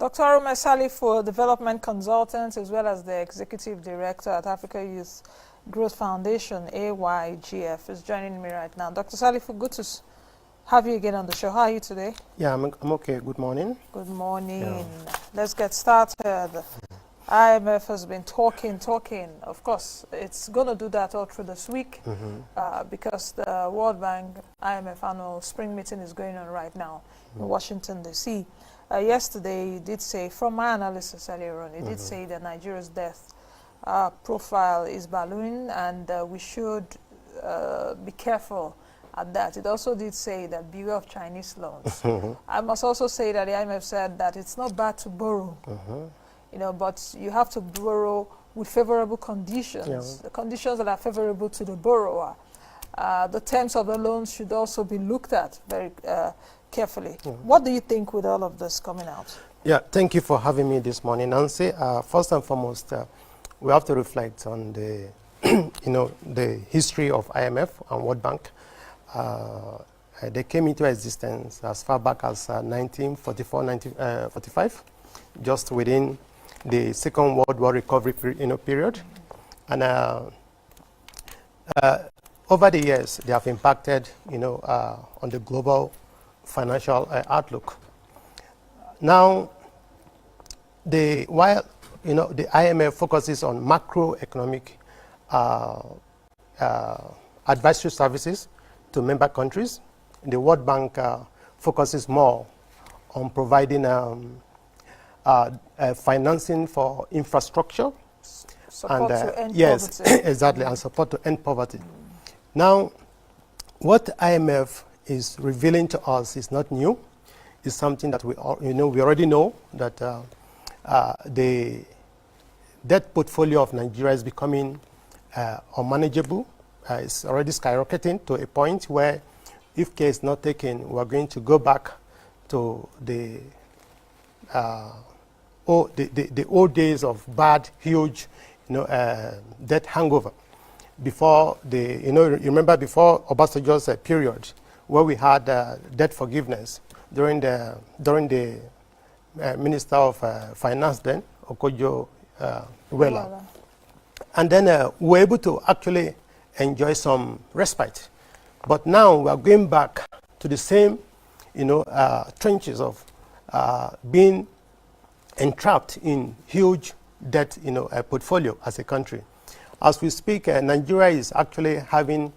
Dr. Arome Salifu, development consultant, as well as the executive director at Africa Youth Growth Foundation, AYGF, is joining me right now. Dr. Salifu, good to have you again on the show. How are you today? Yeah, I'm okay. Good morning. Good morning. Yeah. Let's get started. IMF has been talking. Of course, it's going to do that all through this week because the World Bank IMF annual spring meeting is going on right now in Washington, D.C. Yesterday, he did say, from my analysis earlier on, he did say that Nigeria's death profile is ballooning and we should be careful at that. It also did say that beware of Chinese loans. I must also say that the IMF said that it's not bad to borrow, you know, but you have to borrow with favorable conditions, the conditions that are favorable to the borrower. The terms of the loans should also be looked at very carefully. What do you think with all of this coming out? Yeah, thank you for having me this morning, Nancy. First and foremost, we have to reflect on the, the history of IMF and World Bank. They came into existence as far back as 1944, 1945, just within the Second World War recovery period. And over the years, they have impacted, on the global financial outlook. Now, while the IMF focuses on macroeconomic advisory services to member countries, the World Bank focuses more on providing financing for infrastructure Support to end yes, poverty. exactly, and support to end poverty. Now, what IMF is revealing to us is not new. It's something that we already know that the debt portfolio of Nigeria is becoming unmanageable. It's already skyrocketing to a point where, if care is not taken, we're going to go back to the old days of bad, huge, debt hangover. Before remember before Obasanjo's period, where we had debt forgiveness during the Minister of Finance then, Okojo Iweala. And then we were able to actually enjoy some respite. But now we are going back to the same, trenches of being entrapped in huge debt, portfolio as a country. As we speak, Nigeria is actually having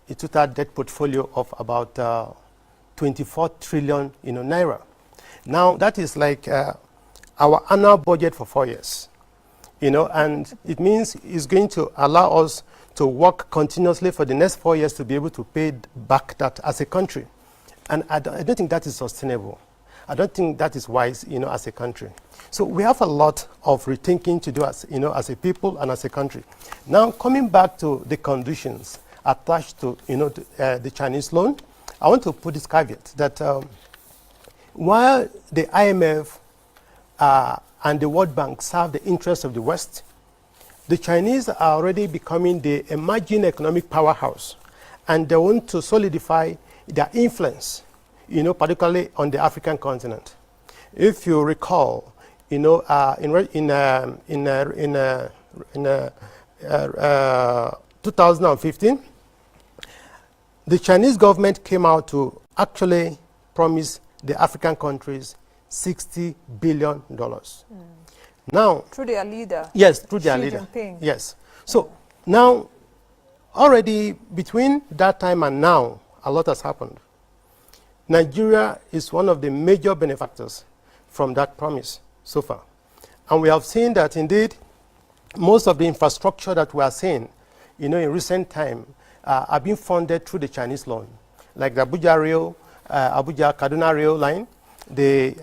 a total debt portfolio of about 24 trillion naira. Now, that is like our annual budget for 4 years, and it means it's going to allow us to work continuously for the next 4 years to be able to pay back that as a country. And I don't think that is sustainable. I don't think that is wise, as a country. So we have a lot of rethinking to do as, as a people and as a country. Now, coming back to the conditions attached to, the Chinese loan, I want to put this caveat that while the IMF and the World Bank serve the interests of the West, the Chinese are already becoming the emerging economic powerhouse, and they want to solidify their influence, particularly on the African continent. If you recall, in 2015, the Chinese government came out to actually promise the African countries $60 billion. Now, Through their leader. yes, through their Xi leader. Jinping. Yes. So now, already between that time and now, a lot has happened. Nigeria is one of the major benefactors from that promise so far. And we have seen that indeed, most of the infrastructure that we are seeing, in recent time, are being funded through the Chinese loan, like the Abuja-Kaduna rail line, the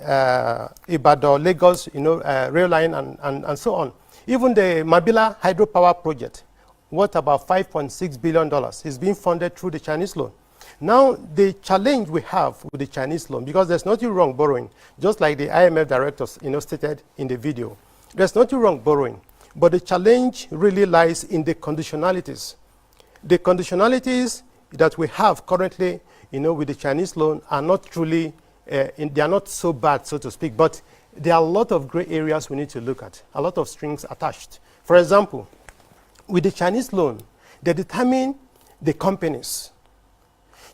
Ibadan-Lagos, rail line, and so on. Even the Mabila hydropower project, worth about $5.6 billion, is being funded through the Chinese loan. Now, the challenge we have with the Chinese loan, because there's nothing wrong borrowing, just like the IMF directors, stated in the video. There's nothing wrong borrowing, but the challenge really lies in the conditionalities. The conditionalities that we have currently, with the Chinese loan are not truly, they are not so bad, so to speak, but there are a lot of gray areas we need to look at, a lot of strings attached. For example, with the Chinese loan, they determine the companies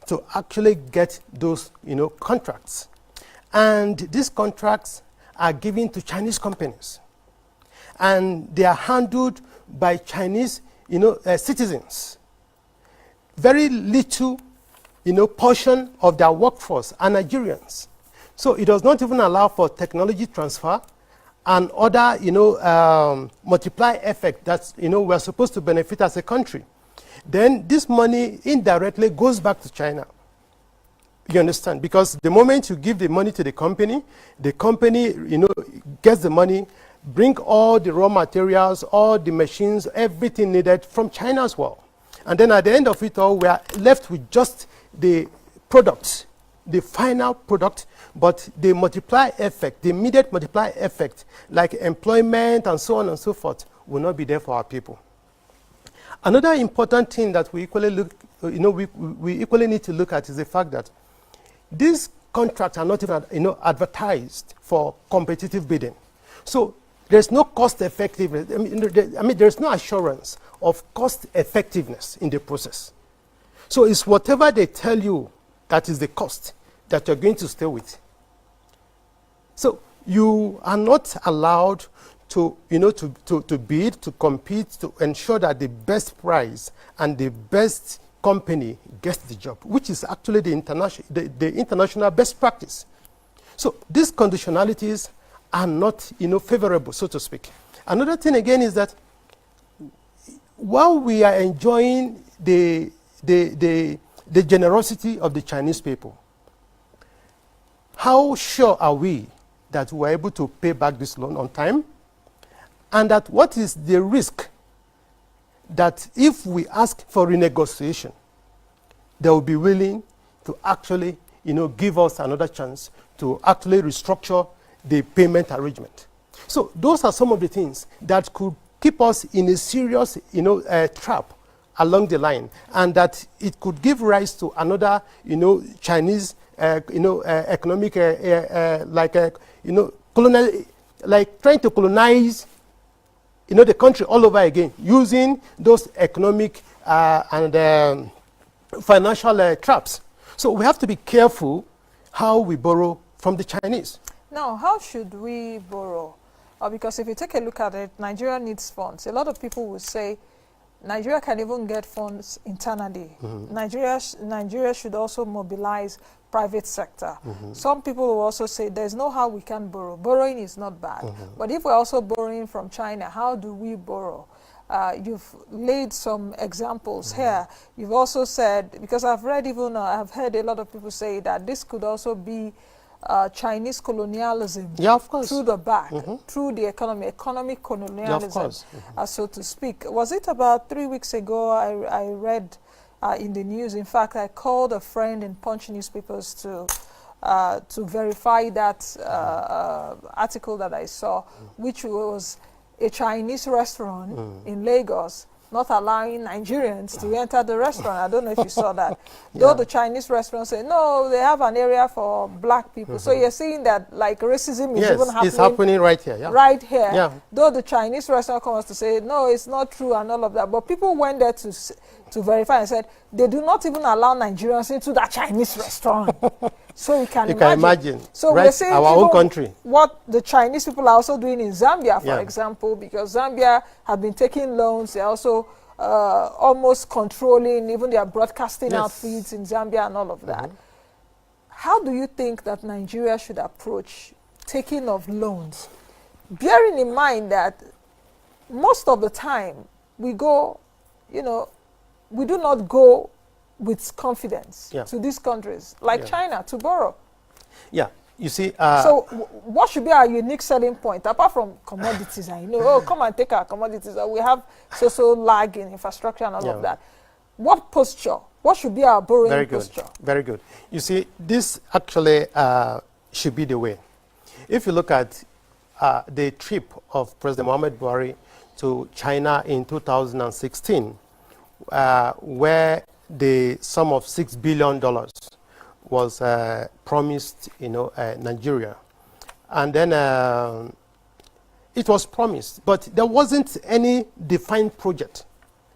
to actually get those, contracts. And these contracts are given to Chinese companies. And they are handled by Chinese, citizens. Very little, portion of their workforce are Nigerians. So it does not even allow for technology transfer and other, multiply effect that, we're supposed to benefit as a country. Then this money indirectly goes back to China. You understand? Because the moment you give the money to the company, gets the money, bring all the raw materials, all the machines, everything needed from China as well. And then at the end of it all, we are left with just the product, the final product, but the multiply effect, the immediate multiply effect, like employment and so on and so forth, will not be there for our people. Another important thing that we equally we equally need to look at is the fact that these contracts are not even, advertised for competitive bidding. So there's no cost effectiveness. There's no assurance of cost effectiveness in the process. So it's whatever they tell you that is the cost that you're going to stay with. So you are not allowed to, to bid, to compete, to ensure that the best price and the best company gets the job, which is actually the international best practice. So these conditionalities are not, favorable, so to speak. Another thing again is that while we are enjoying the generosity of the Chinese people, how sure are we that we're able to pay back this loan on time? And that what is the risk that if we ask for renegotiation, they will be willing to actually, give us another chance to actually restructure the payment arrangement. So those are some of the things that could keep us in a serious, trap along the line, and that it could give rise to another, Chinese, economic, colonial, like trying to colonize, the country all over again, using those economic and financial traps. So we have to be careful how we borrow from the Chinese. Now, how should we borrow? Because if you take a look at it, Nigeria needs funds. A lot of people will say Nigeria can even get funds internally. Nigeria should also mobilize private sector. Some people will also say there's no how we can borrow. Borrowing is not bad. But if we're also borrowing from China, how do we borrow? You've laid some examples here. You've also said, because I've read even, I've heard a lot of people say that this could also be Chinese colonialism, of course, through the back, through the economic colonialism, so to speak. Was it about 3 weeks ago I read in the news? In fact, I called a friend in Punch newspapers to verify that article that I saw, which was a Chinese restaurant in Lagos not allowing Nigerians to enter the restaurant. I don't know if you saw that. Though the Chinese restaurants say, no, they have an area for black people. So you're seeing that like racism is even happening. It's happening right here. Right here. Though the Chinese restaurant comes to say, no, it's not true and all of that. But people went there to verify and said, they do not even allow Nigerians into that Chinese restaurant. So you can imagine. So right, we're saying our own country. What the Chinese people are also doing in Zambia, for example, because Zambia have been taking loans. They're also almost controlling even their broadcasting outfits in Zambia and all of that. How do you think that Nigeria should approach taking of loans? Bearing in mind that most of the time we go, we do not go with confidence to these countries, like China, to borrow. You see. So what should be our unique selling point, apart from commodities? Come and take our commodities. We have so lag in infrastructure and all of that. What posture? What should be our borrowing posture? Very good. You see, this actually should be the way. If you look at the trip of President Muhammad Buhari to China in 2016, where the sum of $6 billion was promised, Nigeria. And then it was promised, but there wasn't any defined project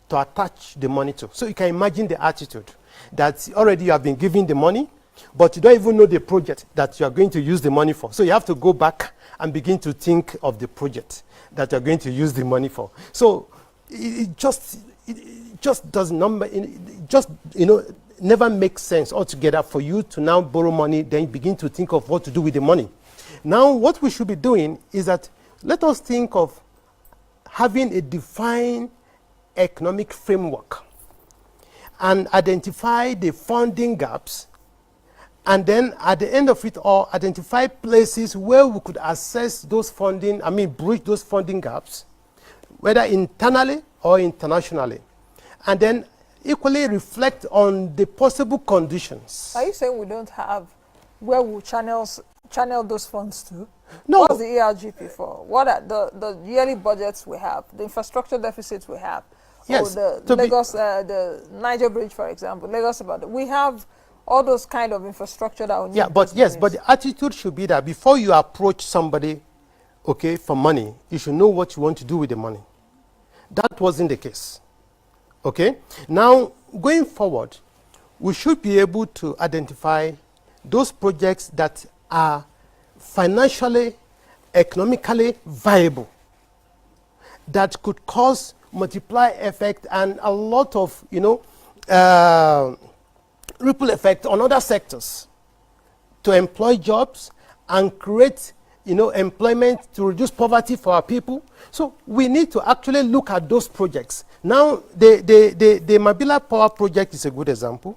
to attach the money to. So you can imagine the attitude that already you have been given the money, but you don't even know the project that you are going to use the money for. So you have to go back and begin to think of the project that you are going to use the money for. So it just does never makes sense altogether for you to now borrow money, then begin to think of what to do with the money. Now, what we should be doing is that let us think of having a defined economic framework and identify the funding gaps, and then at the end of it all, identify places where we could access those funding, bridge those funding gaps, whether internally or internationally, and then equally reflect on the possible conditions. Are you saying we don't have where we channel those funds to? No. What's the ERGP for? What are the yearly budgets we have, the infrastructure deficits we have? Yes. Or the Lagos, the Niger Bridge, for example, Lagos about. We have all those kind of infrastructure that we need. Yeah, but yes, but the attitude should be that before you approach somebody, okay, for money, you should know what you want to do with the money. That wasn't the case. Okay? Now, going forward, we should be able to identify those projects that are financially, economically viable, that could cause multiply effect and a lot of, ripple effect on other sectors to employ jobs and create, employment to reduce poverty for our people. So we need to actually look at those projects. Now, the Mabila Power Project is a good example.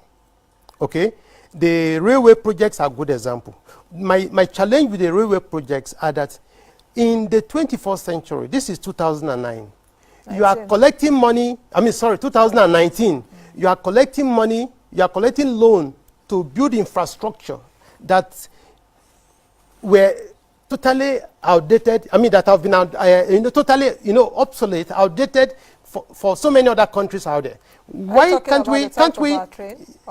Okay? The railway projects are a good example. My challenge with the railway projects are that in the 21st century, this is 2009, you are collecting money, 2019, you are collecting money, you are collecting loan to build infrastructure that were totally outdated, that have been totally, obsolete, outdated for so many other countries out there. Why can't we,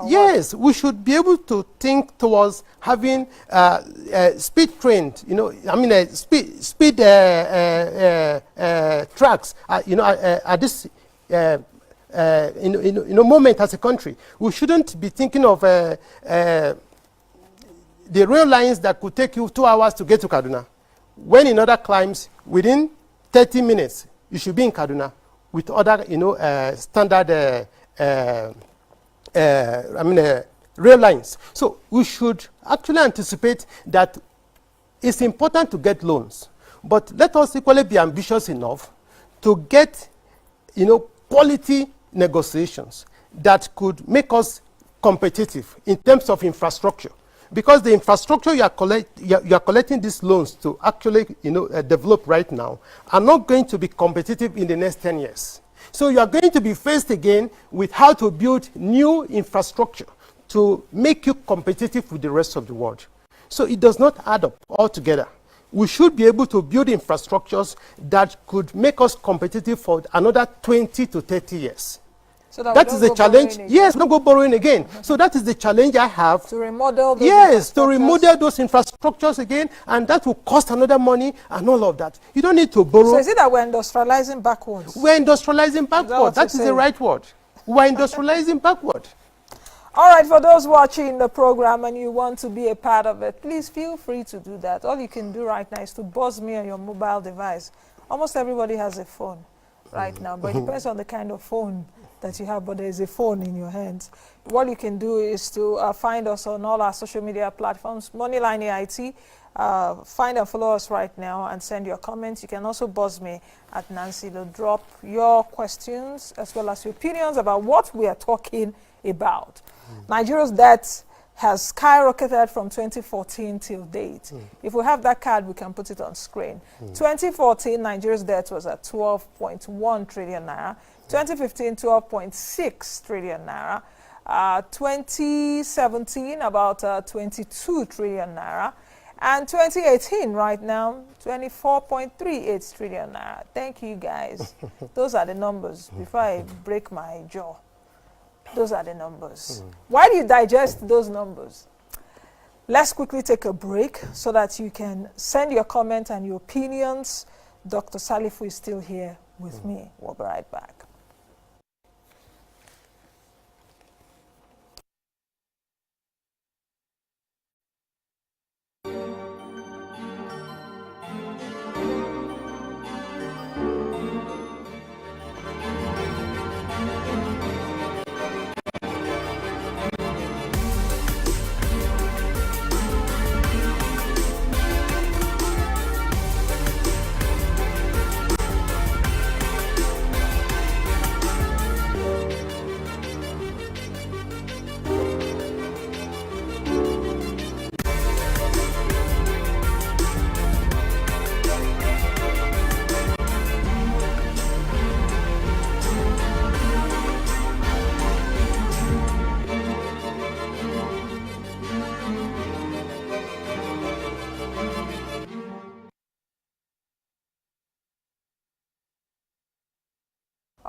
yes, we should be able to think towards having speed trains, speed tracks, at this moment as a country. We shouldn't be thinking of the rail lines that could take you 2 hours to get to Kaduna, when in other climes, within 30 minutes, you should be in Kaduna with other, standard rail lines. So we should actually anticipate that it's important to get loans, but let us equally be ambitious enough to get, quality negotiations that could make us competitive in terms of infrastructure. Because the infrastructure you are collecting these loans to actually develop right now are not going to be competitive in the next 10 years. So you are going to be faced again with how to build new infrastructure to make you competitive with the rest of the world. So it does not add up altogether. We should be able to build infrastructures that could make us competitive for another 20 to 30 years. So that is the challenge. Yes, not go borrowing again. So that is the challenge I have. To remodel those Yes, to remodel those infrastructures again, and that will cost another money and all of that. You don't need to borrow. So is it that we're industrializing backwards? We're industrializing backward. That is the right word. We're industrializing backward. All right, for those watching the program and you want to be a part of it, please feel free to do that. All you can do right now is to buzz me on your mobile device. Almost everybody has a phone right now, but it depends on the kind of phone that you have, but there is a phone in your hands. What you can do is to find us on all our social media platforms, Moneyline AIT. Find and follow us right now and send your comments. You can also buzz me at Nancy to drop your questions as well as your opinions about what we are talking about. Nigeria's debt has skyrocketed from 2014 till date. If we have that card, we can put it on screen. 2014, Nigeria's debt was at 12.1 trillion naira. 2015, 12.6 trillion naira. 2017, about 22 trillion naira. And 2018, right now, 24.38 trillion naira. Thank you, guys. Those are the numbers. Before I break my jaw, those are the numbers. Why do you digest those numbers? Let's quickly take a break so that you can send your comment and your opinions. Dr. Salifu is still here with me. We'll be right back.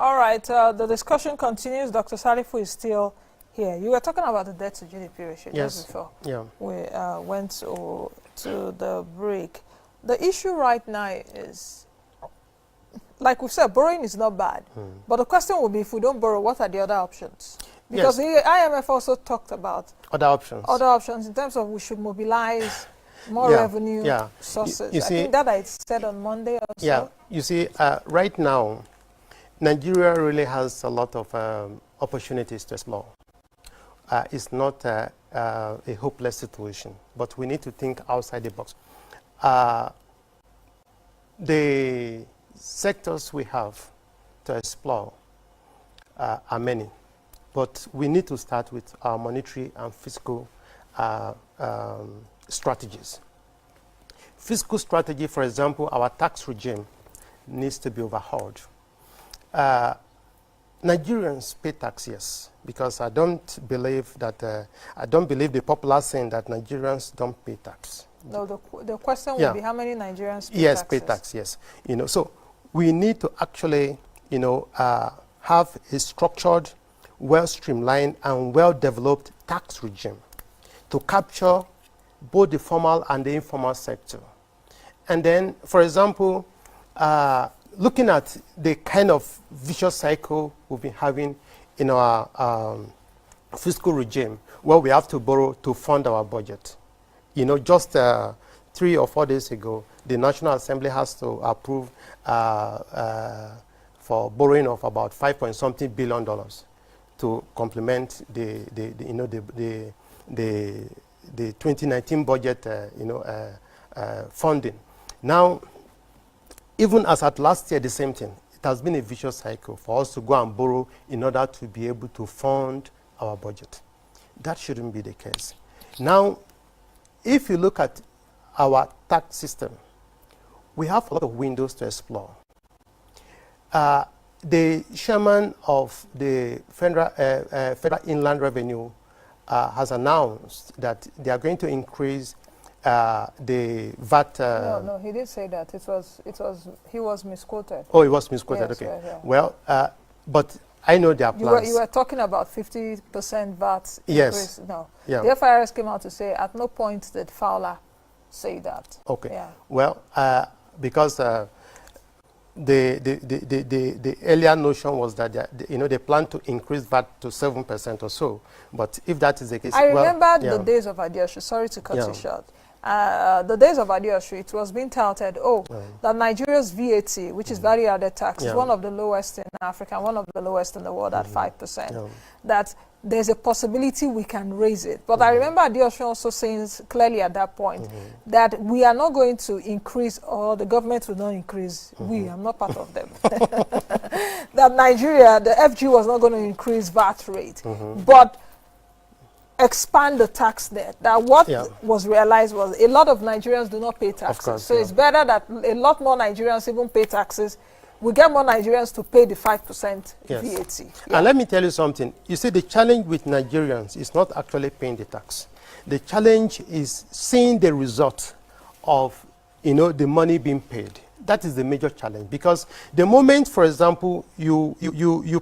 All right, the discussion continues. Dr. Salifu is still here. You were talking about the debt to GDP ratio just before we went to the break. The issue right now is, like we said, borrowing is not bad. But the question will be, if we don't borrow, what are the other options? Because the IMF also talked about other options. Other options in terms of we should mobilize more revenue sources. You see, I think that I said on Monday or so. Yeah, you see, right now, Nigeria really has a lot of opportunities to explore. It's not a hopeless situation, but we need to think outside the box. The sectors we have to explore are many, but we need to start with our monetary and fiscal strategies. Fiscal strategy, for example, our tax regime needs to be overhauled. Nigerians pay tax, yes, because I don't believe that I don't believe the popular saying that Nigerians don't pay tax. No, the question would be how many Nigerians pay taxes? Pay tax, yes. So we need to actually, have a structured, well-streamlined, and well-developed tax regime to capture both the formal and the informal sector. And then, for example, looking at the kind of vicious cycle we've been having in our fiscal regime, where we have to borrow to fund our budget. Just 3 or 4 days ago, the National Assembly has to approve for borrowing of about $5.something billion to complement the 2019 budget funding. Now, even as at last year, the same thing. It has been a vicious cycle for us to go and borrow in order to be able to fund our budget. That shouldn't be the case. Now, if you look at our tax system, we have a lot of windows to explore. The chairman of the Federal Inland Revenue has announced that they are going to increase the VAT. No, he did say that. He was misquoted. Oh, he was misquoted. Yes, okay. Yeah. Well, but I know their plans. You were talking about 50% VAT yes. increase. No. Yeah. The FIRS came out to say at no point did Fowler say that. Okay. Yeah. Well, because the earlier notion was that they plan to increase VAT to 7% or so. But if that is the case, I remember the days of Adeosu. Sorry to cut you short. The days of Adeosu, it was being touted, that Nigeria's VAT, which is value-added tax, is one of the lowest in Africa, and one of the lowest in the world at 5%. That there's a possibility we can raise it. But I remember Adeosu also saying clearly at that point that we are not going to increase, or the government will not increase. I'm not part of them. That Nigeria, the FG was not going to increase VAT rate. But expand the tax net. That what was realized was a lot of Nigerians do not pay taxes. Course, so it's better that a lot more Nigerians even pay taxes. We get more Nigerians to pay the 5% VAT. And let me tell you something. You see, the challenge with Nigerians is not actually paying the tax. The challenge is seeing the result of the money being paid. That is the major challenge, because the moment, for example, you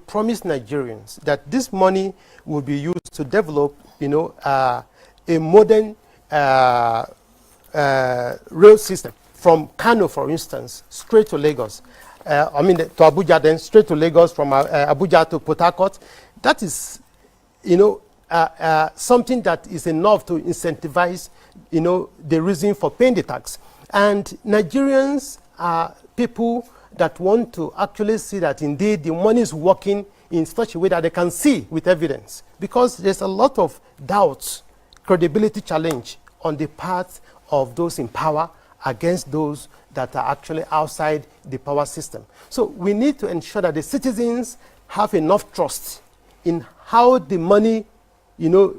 promise Nigerians that this money will be used to develop a modern rail system from Kano, for instance, straight to Lagos. I mean, to Abuja, then straight to Lagos, from Abuja to Port Harcourt. That is, you know, something that is enough to incentivize, you know, the reason for paying the tax. And Nigerians are people that want to actually see that indeed the money is working in such a way that they can see with evidence, because there's a lot of doubts, credibility challenge on the part of those in power against those that are actually outside the power system. So we need to ensure that the citizens have enough trust in how the money, you know,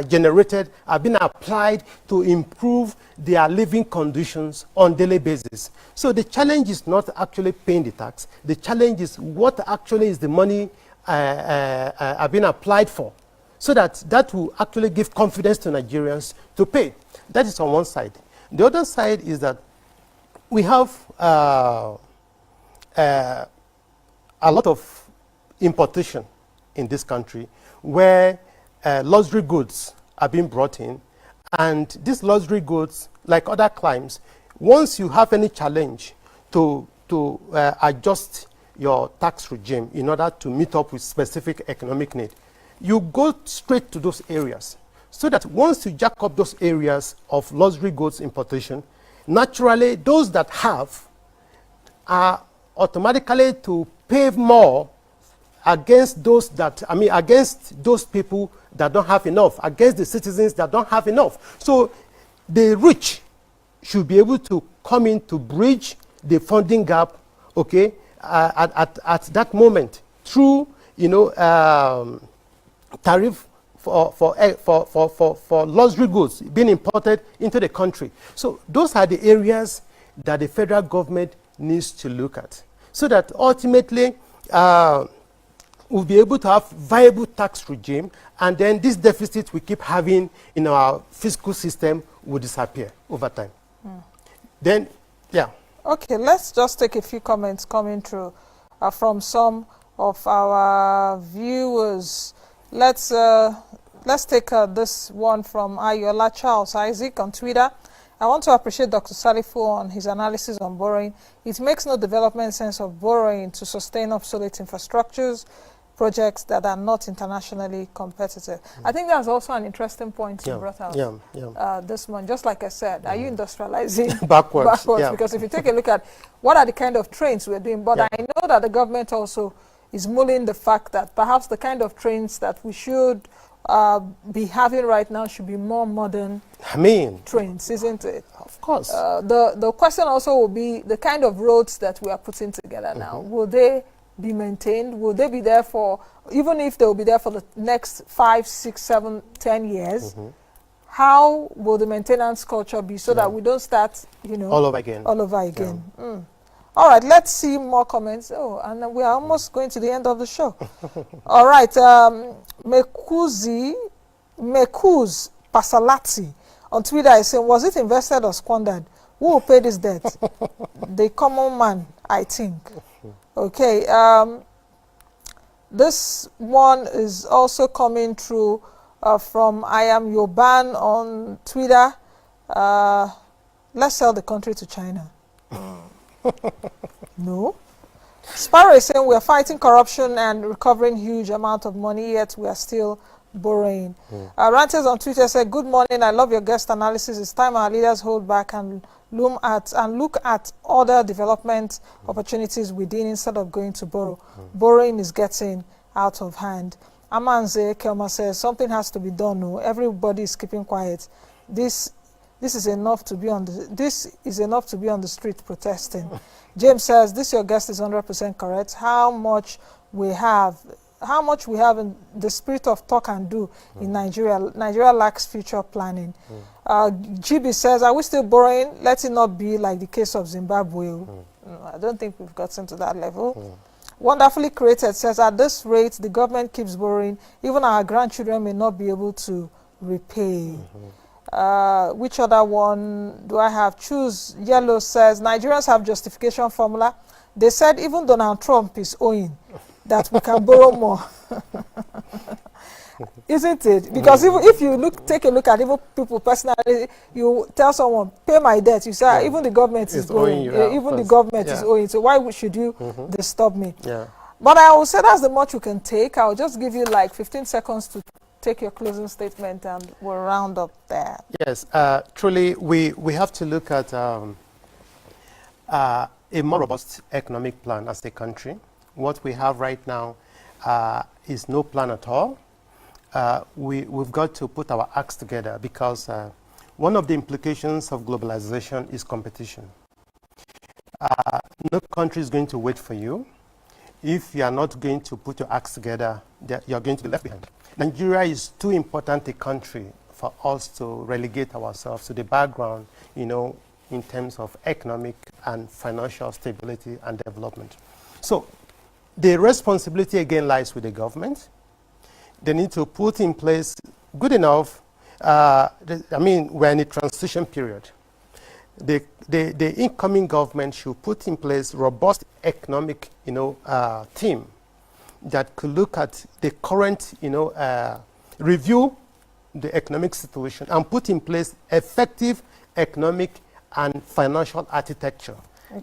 generated are being applied to improve their living conditions on a daily basis. So the challenge is not actually paying the tax. The challenge is what actually is the money are being applied for, so that will actually give confidence to Nigerians to pay. That is on one side. The other side is that we have a lot of importation in this country where luxury goods are being brought in, and these luxury goods, like other climes, once you have any challenge to adjust your tax regime in order to meet up with specific economic need, you go straight to those areas. So that once you jack up those areas of luxury goods importation, naturally those that have are automatically to pay more against those that, I mean, against those people that don't have enough, against the citizens that don't have enough. So the rich should be able to come in to bridge the funding gap, okay, at that moment through, you know, tariff for luxury goods being imported into the country. So those are the areas that the federal government needs to look at, so that ultimately we'll be able to have viable tax regime, and then this deficit we keep having in our fiscal system will disappear over time. Then, yeah. Okay, let's just take a few comments coming through from some of our viewers. Let's take this one from Ayola Charles Isaac on Twitter. I want to appreciate Dr. Salifu on his analysis on borrowing. It makes no development sense of borrowing to sustain obsolete infrastructures, projects that are not internationally competitive. I think that's also an interesting point you brought out this month. Just like I said, are you industrializing backwards? Because if you take a look at what are the kind of trains we're doing, but I know that the government also is mulling the fact that perhaps the kind of trains that we should be having right now should be more modern trains, isn't it? Of course. The question also will be the kind of roads that we are putting together now. Will they be maintained? Will they be there for, even if they will be there for the next 5, 6, 7, 10 years, how will the maintenance culture be so that we don't start, you know, all over again? All right, let's see more comments. Oh, and we are almost going to the end of the show. All right, Mekuz Pasalati on Twitter is saying, was it invested or squandered? Who will pay this debt? The common man, I think. Okay, this one is also coming through from I Am Yoban on Twitter. Let's sell the country to China. No. Sparrow is saying we are fighting corruption and recovering huge amount of money, yet we are still borrowing. Rantes on Twitter said, good morning, I love your guest analysis. It's time our leaders hold back and look at other development opportunities within instead of going to borrow. Borrowing is getting out of hand. Amanze Kelma says something has to be done. No, everybody is keeping quiet. This is enough to be on the street protesting. James says this your guest is 100% correct. How much we have in the spirit of talk and do in Nigeria. Nigeria lacks future planning. GB says, are we still borrowing? Let it not be like the case of Zimbabwe. No, I don't think we've gotten to that level. Wonderfully Created says, at this rate, the government keeps borrowing. Even our grandchildren may not be able to repay. Which other one do I have? Choose Yellow says, Nigerians have justification formula. They said even Donald Trump is owing that we can borrow more. Isn't it? Because if you take a look at even people personally, you tell someone, pay my debt. You say, even the government is owing. Even the government is owing. So why should you disturb me? Yeah. But I will say that's the much you can take. I'll just give you like 15 seconds to take your closing statement and we'll round up there. Yes, truly we have to look at a more robust economic plan as a country. What we have right now is no plan at all. We've got to put our acts together because one of the implications of globalization is competition. No country is going to wait for you. If you are not going to put your acts together, you're going to be left behind. Nigeria is too important a country for us to relegate ourselves to the background, in terms of economic and financial stability and development. So the responsibility again lies with the government. They need to put in place good enough, we're in a transition period. The incoming government should put in place robust economic, team that could look at the current, review the economic situation and put in place effective economic and financial architecture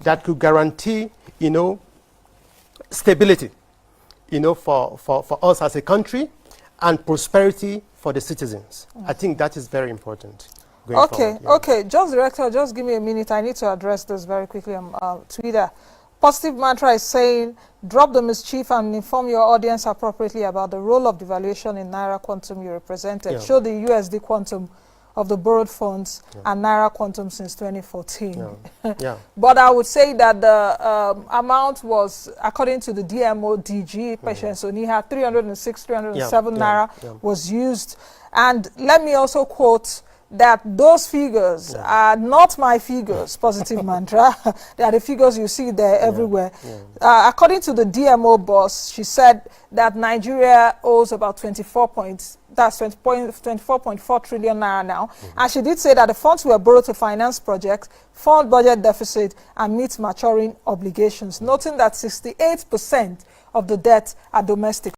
that could guarantee, stability, for us as a country and prosperity for the citizens. I think that is very important. Okay, just director, just give me a minute. I need to address this very quickly on Twitter. Positive Mantra is saying, drop the mischief and inform your audience appropriately about the role of devaluation in Naira quantum you represented. Show the USD quantum of the borrowed funds and Naira quantum since 2014. But I would say that the amount was, according to the DMO DG, Patience Oniha, 306, 307 Naira was used. And let me also quote that those figures are not my figures, Positive Mantra. They are the figures you see there everywhere. According to the DMO boss, she said that Nigeria owes about 24.4 trillion naira now. And she did say that the funds were borrowed to finance projects, fund budget deficit, and meet maturing obligations, noting that 68% of the debt are domestic.